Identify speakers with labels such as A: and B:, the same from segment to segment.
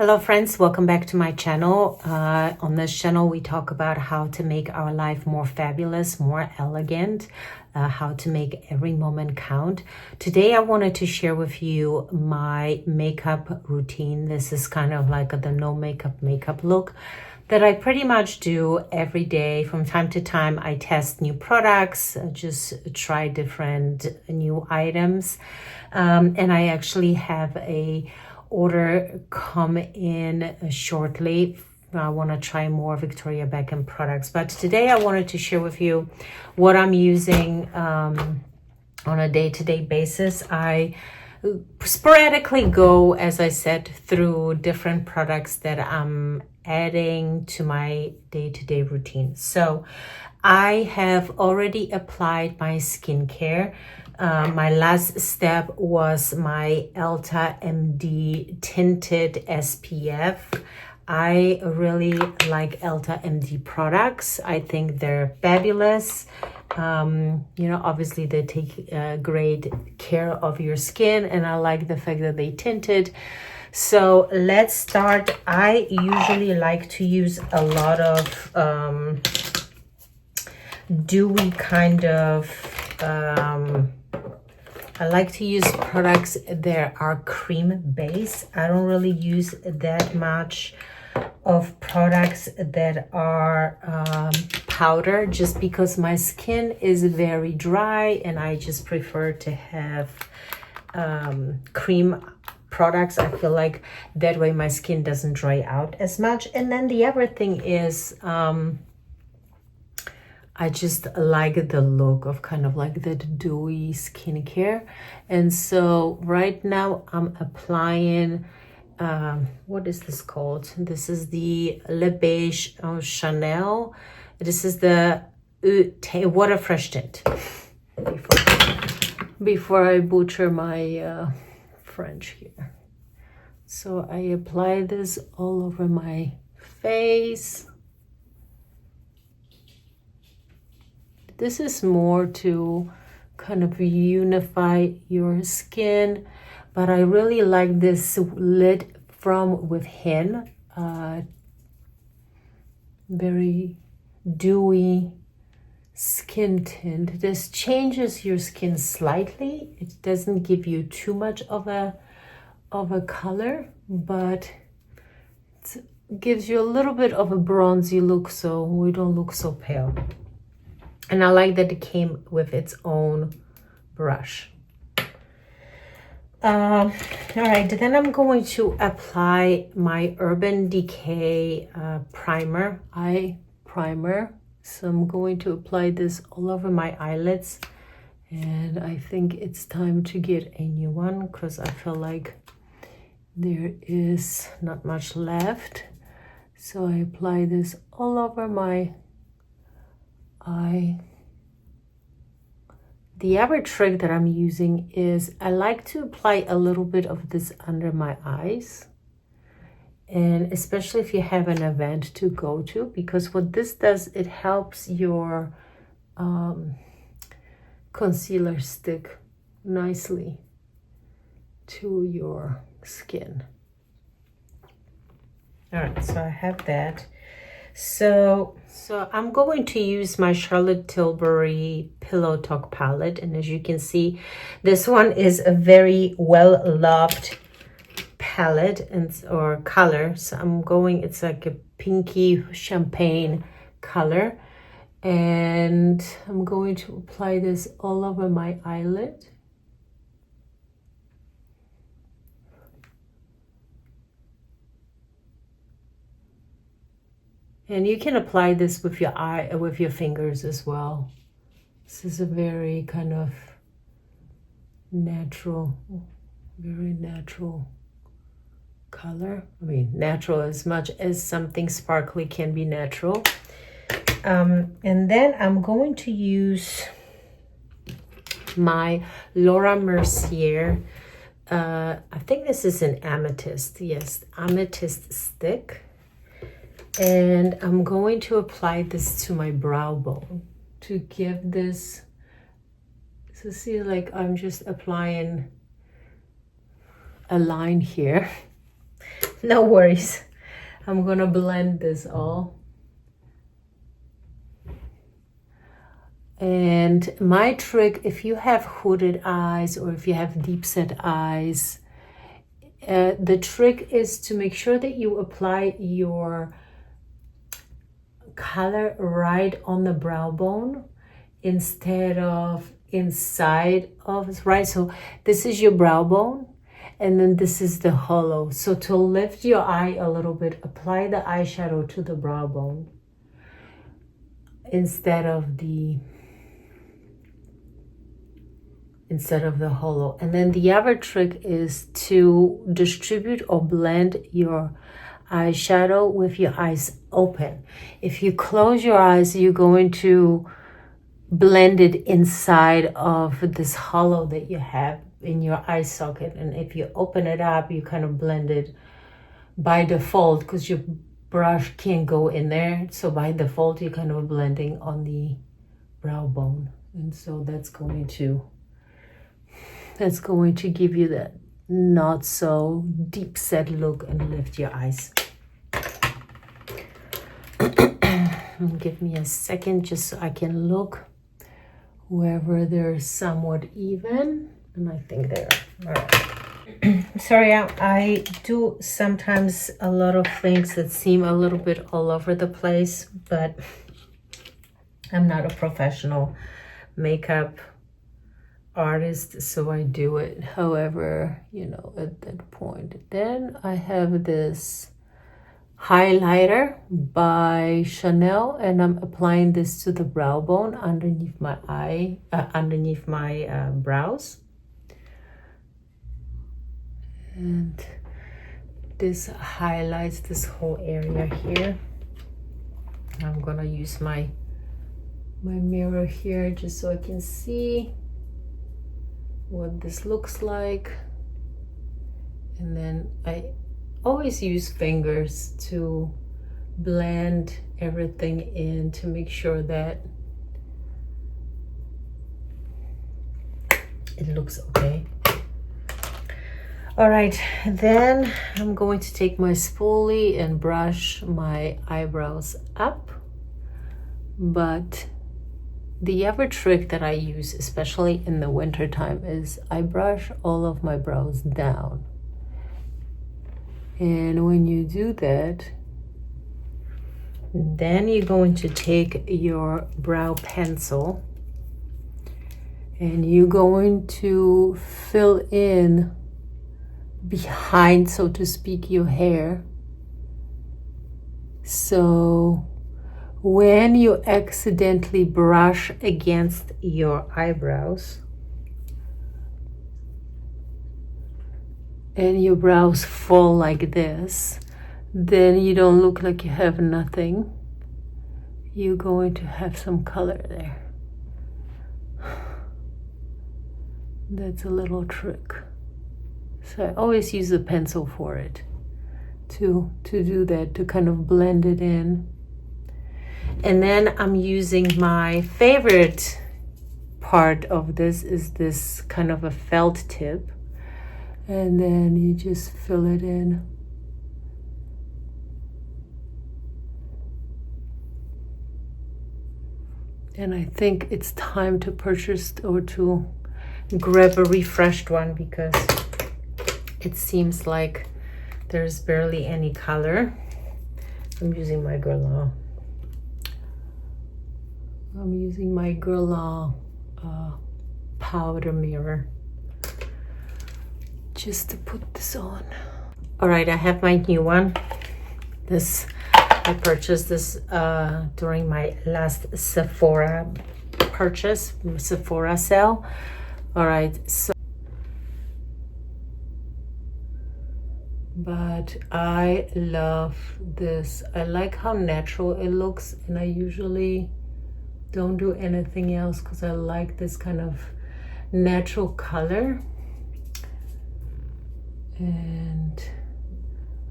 A: Hello friends, welcome back to my channel. On this channel we talk about how to make our life more fabulous, more elegant, how to make every moment count. Today I wanted to share with you my makeup routine. This is kind of like the no makeup look that I pretty much do every day. From time to time I test new products, just try different new items, and I actually have a order come in shortly. I want to try more Victoria Beckham products, but today I wanted to share with you what I'm using on a day-to-day basis. I sporadically go, as I said, through different products that I'm adding to my day-to-day routine. So I have already applied my skincare. My last step was my Elta MD tinted SPF. I really like Elta MD products. I think they're fabulous. Obviously they take great care of your skin, and I like the fact that they tinted. So let's start. I usually like to use a lot of dewy kind of I like to use products that are cream based. I don't really use that much of products that are powder, just because my skin is very dry and I just prefer to have cream products. I feel like that way my skin doesn't dry out as much. And then the other thing is I just like the look of kind of like the dewy skincare. And so right now I'm applying, what is this called? This is the Le Beige Chanel. This is the Water Fresh Tint. Before I butcher my French here. So I apply this all over my face. This is more to kind of unify your skin, but I really like this Lit from Within. Very dewy skin tint. This changes your skin slightly. It doesn't give you too much of a color, but it gives you a little bit of a bronzy look, so we don't look so pale. And I like that it came with its own brush. All right, then I'm going to apply my Urban Decay eye primer. So I'm going to apply this all over my eyelids. And I think it's time to get a new one because I feel like there is not much left. So I apply this all over my eye. The other trick that I'm using is I like to apply a little bit of this under my eyes, and especially if you have an event to go to, because what this does, it helps your concealer stick nicely to your skin. All right, so I have that. So I'm going to use my Charlotte Tilbury Pillow Talk palette, and as you can see, this one is a very well loved palette or color. So it's like a pinky champagne color, and I'm going to apply this all over my eyelid. And you can apply this with your fingers as well. This is a very kind of natural, very natural color. I mean, natural as much as something sparkly can be natural. And then I'm going to use my Laura Mercier. I think this is an amethyst. Yes, amethyst stick. And I'm going to apply this to my brow bone to give this, so see, like I'm just applying a line here No worries. I'm gonna blend this all. And my trick, if you have hooded eyes or if you have deep set eyes, the trick is to make sure that you apply your color right on the brow bone instead of inside of, right? So this is your brow bone and then this is the hollow. So to lift your eye a little bit, apply the eyeshadow to the brow bone instead of the hollow. And then the other trick is to distribute or blend your eyeshadow with your eyes open. If you close your eyes, you're going to blend it inside of this hollow that you have in your eye socket. And if you open it up, you kind of blend it by default because your brush can't go in there. So by default, you're kind of blending on the brow bone. And so that's going to give you that not so deep set look and lift your eyes. Give me a second just so I can look wherever they're somewhat even, and I think they're all right. Sorry, I do sometimes a lot of things that seem a little bit all over the place, but I'm not a professional makeup artist, so I do it however, you know, at that point. Then I have this highlighter by Chanel, and I'm applying this to the brow bone underneath my eye, underneath my brows. And this highlights this whole area here. I'm gonna use my mirror here just so I can see what this looks like. And then I always use fingers to blend everything in to make sure that it looks okay. All right, then I'm going to take my spoolie and brush my eyebrows up. But the other trick that I use, especially in the winter time, is I brush all of my brows down. And when you do that, then you're going to take your brow pencil and you're going to fill in behind, so to speak, your hair. So when you accidentally brush against your eyebrows and your brows fall like this, then you don't look like you have nothing. You're going to have some color there. That's a little trick. So I always use a pencil for it to do that, to kind of blend it in. And then I'm using my favorite part of this is this kind of a felt tip. And then you just fill it in. And I think it's time to purchase or to grab a refreshed one because it seems like there's barely any color. I'm using my Guerlain. Powder mirror just to put this on. All right, I have my new one. I purchased this during my last Sephora purchase, Sephora sale. All right, so but I love this. I like how natural it looks, and I usually don't do anything else because I like this kind of natural color. And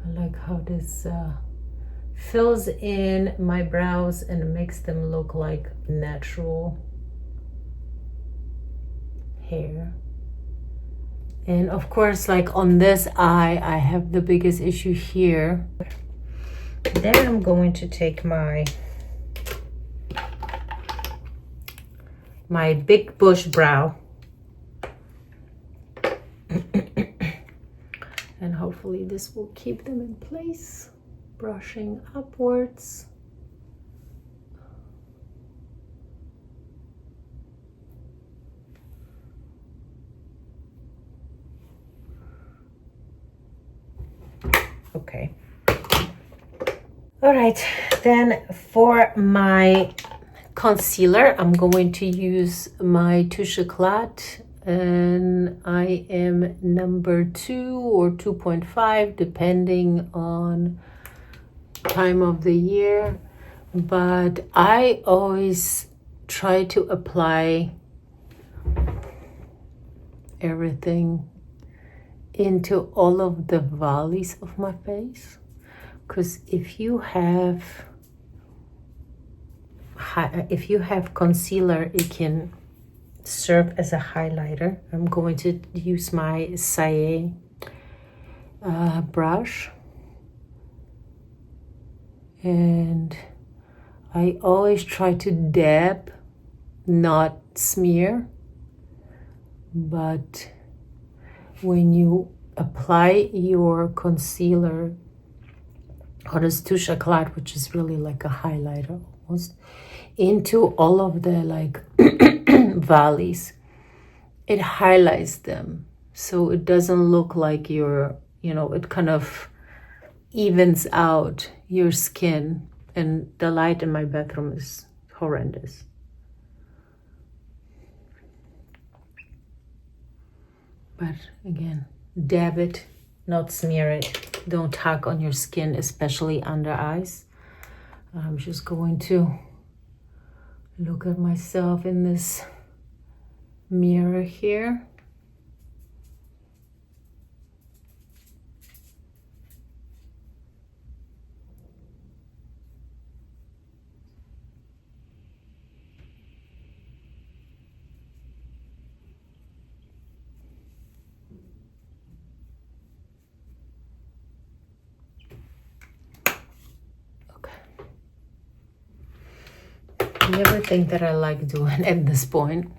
A: I like how this fills in my brows and makes them look like natural hair. And of course, like on this eye, I have the biggest issue here. Then I'm going to take my big bush brow. And hopefully this will keep them in place. Brushing upwards. Okay. All right, then for my concealer, I'm going to use my Touche Éclat, and I am number 2 or 2.5, depending on time of the year. But I always try to apply everything into all of the valleys of my face, because if you have concealer, it can serve as a highlighter. I'm going to use my Saie brush, and I always try to dab, not smear. But when you apply your concealer, or this Touche Éclat, which is really like a highlighter almost, into all of the like valleys, it highlights them, so it doesn't look like you're, it kind of evens out your skin. And the light in my bathroom is horrendous. But again, dab it, not smear it. Don't tug on your skin, especially under eyes. I'm just going to look at myself in this mirror here. The other thing that I like doing at this point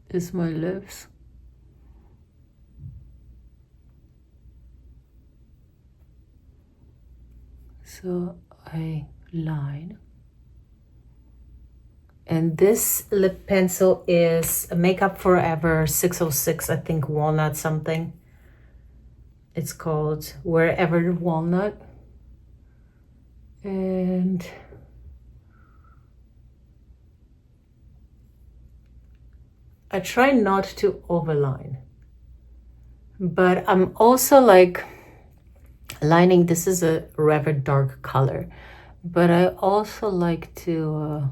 A: is my lips. So I line. And this lip pencil is a Makeup Forever 606, I think, walnut something. It's called Wherever Walnut. And I try not to overline, but I'm also like lining. This is a rather dark color, but I also like to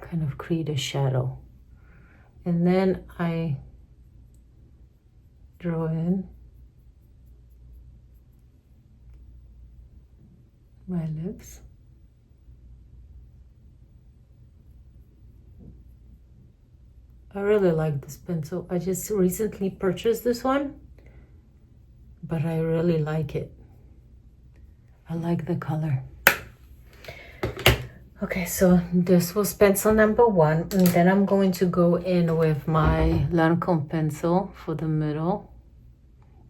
A: kind of create a shadow, and then I draw in my lips. I really like this pencil. I just recently purchased this one, but I really like it. I like the color. Okay, so this was pencil number 1, and then I'm going to go in with my Lancome pencil for the middle.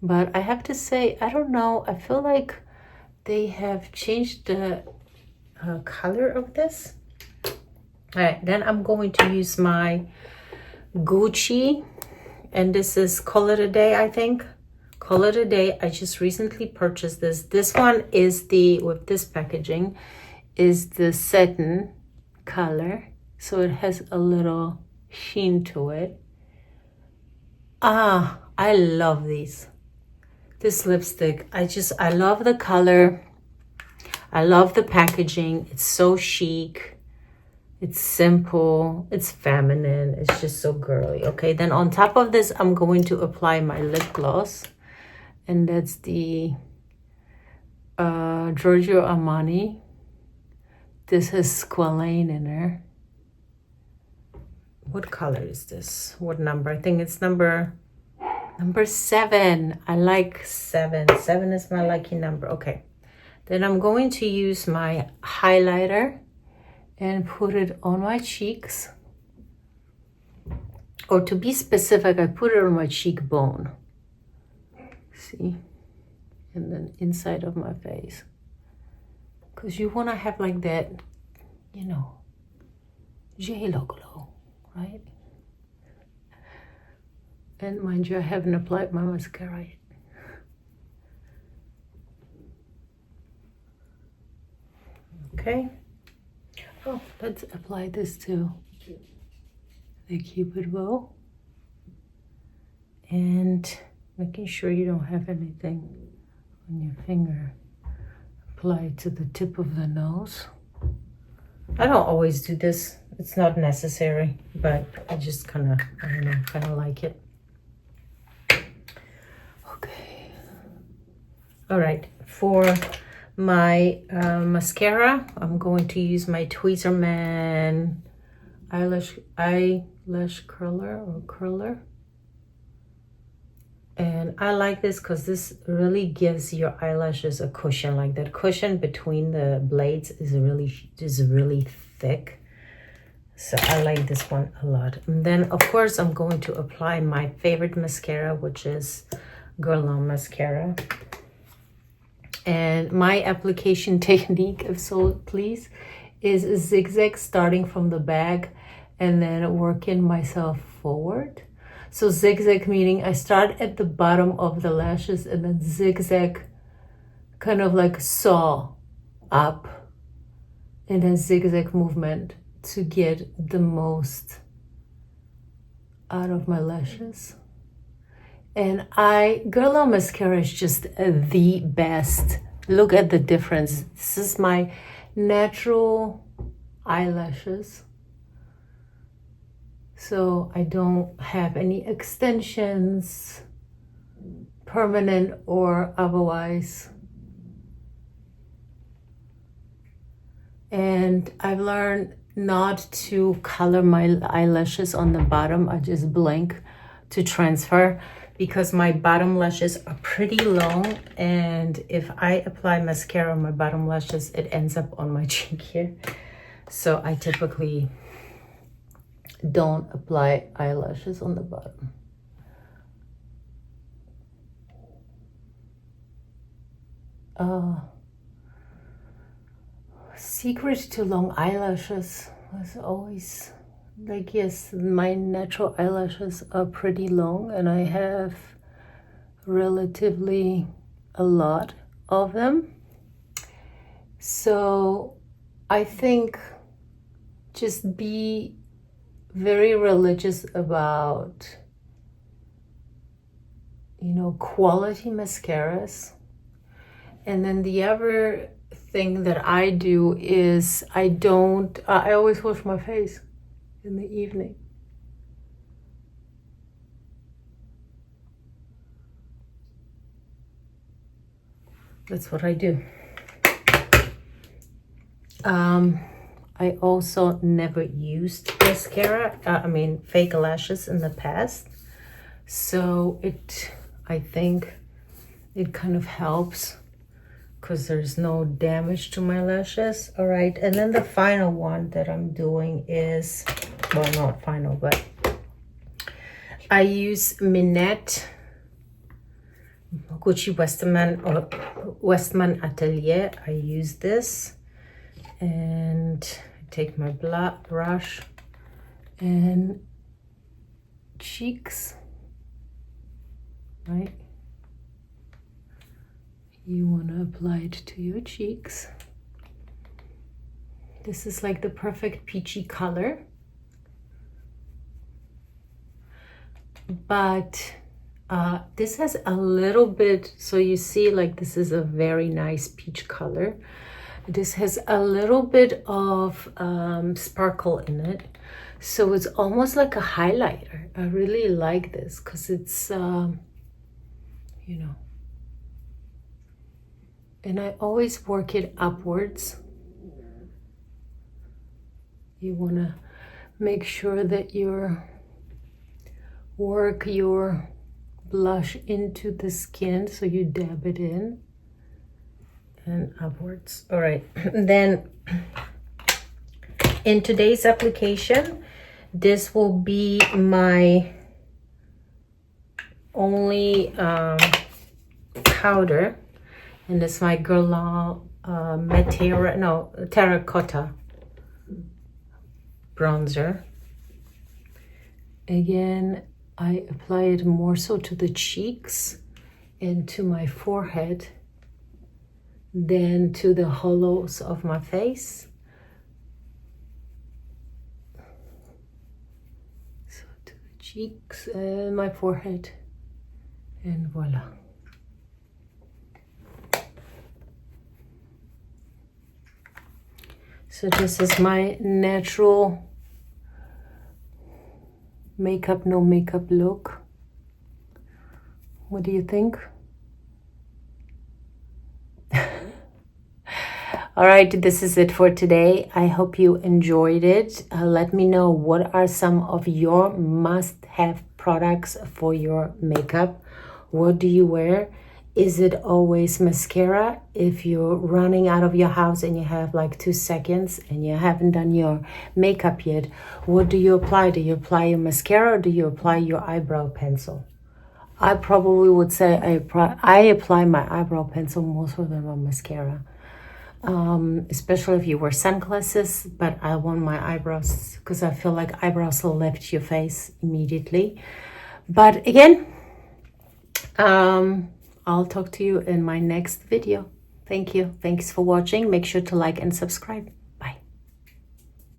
A: But I have to say, I don't know, I feel like they have changed the color of this. All right, then I'm going to use my Gucci, and this is Call It a Day, I think. Call It a Day. I just recently purchased this. This one is with this packaging, is the satin color, so it has a little sheen to it. I love this lipstick. I love the color. I love the packaging. It's so chic. It's simple, it's feminine, it's just so girly. Okay, then on top of this, I'm going to apply my lip gloss. And that's the Giorgio Armani. This has squalane in there. What color is this? What number? I think it's number Number 7. I like 7. 7 is my lucky number. Okay. Then I'm going to use my highlighter and put it on my cheeks. Or to be specific, I put it on my cheekbone. See? And then inside of my face. Because you want to have like that, you know, J-Lo glow, right? And mind you, I haven't applied my mascara yet. Okay. Oh, let's apply this too. The Cupid bow. And making sure you don't have anything on your finger. Apply it to the tip of the nose. I don't always do this. It's not necessary, but I just kind of, I don't know, kind of like it. Okay. All right. For my mascara, I'm going to use my Tweezerman eyelash curler. And I like this because this really gives your eyelashes a cushion. Like that cushion between the blades is really thick. So I like this one a lot. And then of course I'm going to apply my favorite mascara, which is GRWM mascara. And my application technique, if so please, is a zigzag starting from the back and then working myself forward. So zigzag meaning I start at the bottom of the lashes and then zigzag, kind of like saw up in a zigzag movement to get the most out of my lashes. And GRWM mascara is just the best. Look at the difference. This is my natural eyelashes. So I don't have any extensions, permanent or otherwise. And I've learned not to color my eyelashes on the bottom. I just blink to transfer because my bottom lashes are pretty long. And if I apply mascara on my bottom lashes, it ends up on my cheek here. So I typically don't apply eyelashes on the bottom. Secret to long eyelashes was always like, yes, my natural eyelashes are pretty long and I have relatively a lot of them. So I think just be very religious about, you know, quality mascaras. And then the other thing that I do is I always wash my face in the evening. That's what I do. I also never used mascara, fake lashes in the past. So I think it kind of helps because there's no damage to my lashes. All right, and then the final one that I'm doing is, well, not final, but I use Vignette Gucci Westman Atelier. I use this and take my brush and cheeks, right? You want to apply it to your cheeks. This is like the perfect peachy color. But this has a little bit, so you see like this is a very nice peach color. This has a little bit of sparkle in it. So it's almost like a highlighter. I really like this because it's, you know, and I always work it upwards. You want to make sure that you work your blush into the skin, so you dab it in and upwards. All right, then in today's application, this will be my only powder, and this is my Guerlain terracotta bronzer. Again, I apply it more so to the cheeks and to my forehead than to the hollows of my face. So to the cheeks and my forehead, and voila. So this is my natural makeup, no makeup look. What do you think? All right, this is it for today. I hope you enjoyed it. Let me know what are some of your must-have products for your makeup. What do you wear? Is it always mascara? If you're running out of your house and you have like 2 seconds and you haven't done your makeup yet, what do you apply? Do you apply your mascara or do you apply your eyebrow pencil? I probably would say I apply my eyebrow pencil more so than my mascara. Especially if you wear sunglasses, but I want my eyebrows because I feel like eyebrows will lift your face immediately. But again, I'll talk to you in my next video. Thank you. Thanks for watching. Make sure to like and subscribe.